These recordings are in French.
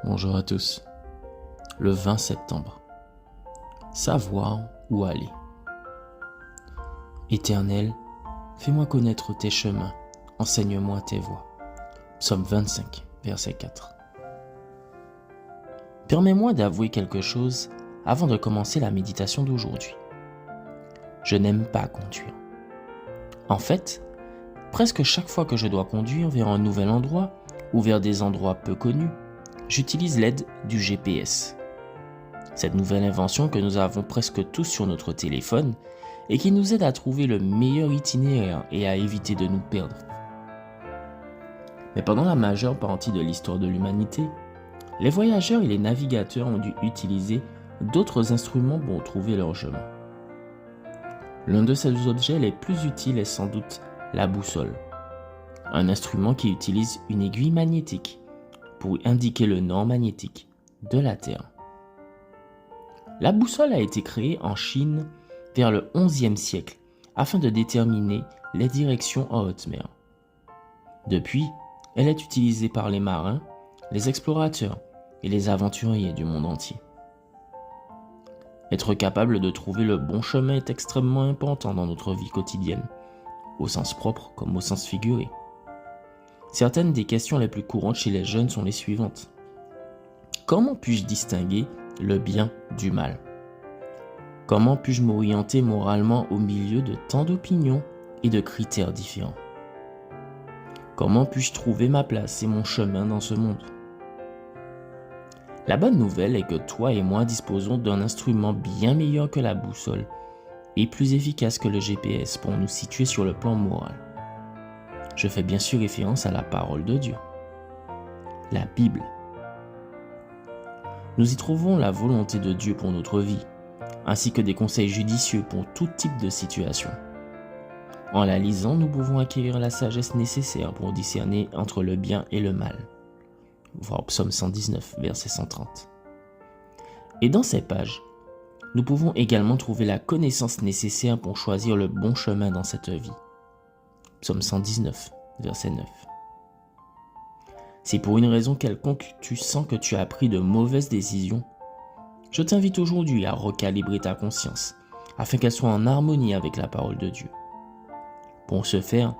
Bonjour à tous. Le 20 septembre. Savoir où aller. Éternel, fais-moi connaître tes chemins, enseigne-moi tes voies. Psaume 25, verset 4. Permets-moi d'avouer quelque chose avant de commencer la méditation d'aujourd'hui. Je n'aime pas conduire. En fait, presque chaque fois que je dois conduire vers un nouvel endroit ou vers des endroits peu connus, j'utilise l'aide du GPS. Cette nouvelle invention que nous avons presque tous sur notre téléphone et qui nous aide à trouver le meilleur itinéraire et à éviter de nous perdre. Mais pendant la majeure partie de l'histoire de l'humanité, les voyageurs et les navigateurs ont dû utiliser d'autres instruments pour trouver leur chemin. L'un de ces objets les plus utiles est sans doute la boussole, un instrument qui utilise une aiguille magnétique pour indiquer le nord magnétique de la Terre. La boussole a été créée en Chine vers le XIe siècle afin de déterminer les directions en haute mer. Depuis, elle est utilisée par les marins, les explorateurs et les aventuriers du monde entier. Être capable de trouver le bon chemin est extrêmement important dans notre vie quotidienne, au sens propre comme au sens figuré. Certaines des questions les plus courantes chez les jeunes sont les suivantes. Comment puis-je distinguer le bien du mal? Comment puis-je m'orienter moralement au milieu de tant d'opinions et de critères différents? Comment puis-je trouver ma place et mon chemin dans ce monde? La bonne nouvelle est que toi et moi disposons d'un instrument bien meilleur que la boussole et plus efficace que le GPS pour nous situer sur le plan moral. Je fais bien sûr référence à la parole de Dieu, la Bible. Nous y trouvons la volonté de Dieu pour notre vie, ainsi que des conseils judicieux pour tout type de situation. En la lisant, nous pouvons acquérir la sagesse nécessaire pour discerner entre le bien et le mal. Voir Psaume 119, verset 130. Et dans ces pages, nous pouvons également trouver la connaissance nécessaire pour choisir le bon chemin dans cette vie. Psaume 119, verset 9. Si pour une raison quelconque tu sens que tu as pris de mauvaises décisions, je t'invite aujourd'hui à recalibrer ta conscience afin qu'elle soit en harmonie avec la parole de Dieu. Pour ce faire,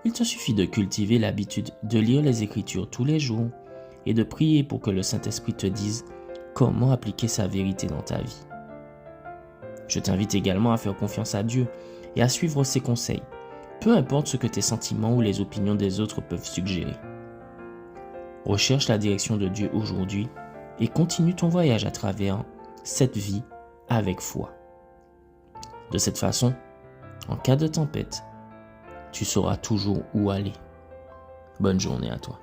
il te suffit de cultiver l'habitude de lire les Écritures tous les jours et de prier pour que le Saint-Esprit te dise comment appliquer sa vérité dans ta vie. Je t'invite également à faire confiance à Dieu et à suivre ses conseils, peu importe ce que tes sentiments ou les opinions des autres peuvent suggérer. Recherche la direction de Dieu aujourd'hui et continue ton voyage à travers cette vie avec foi. De cette façon, en cas de tempête, tu sauras toujours où aller. Bonne journée à toi.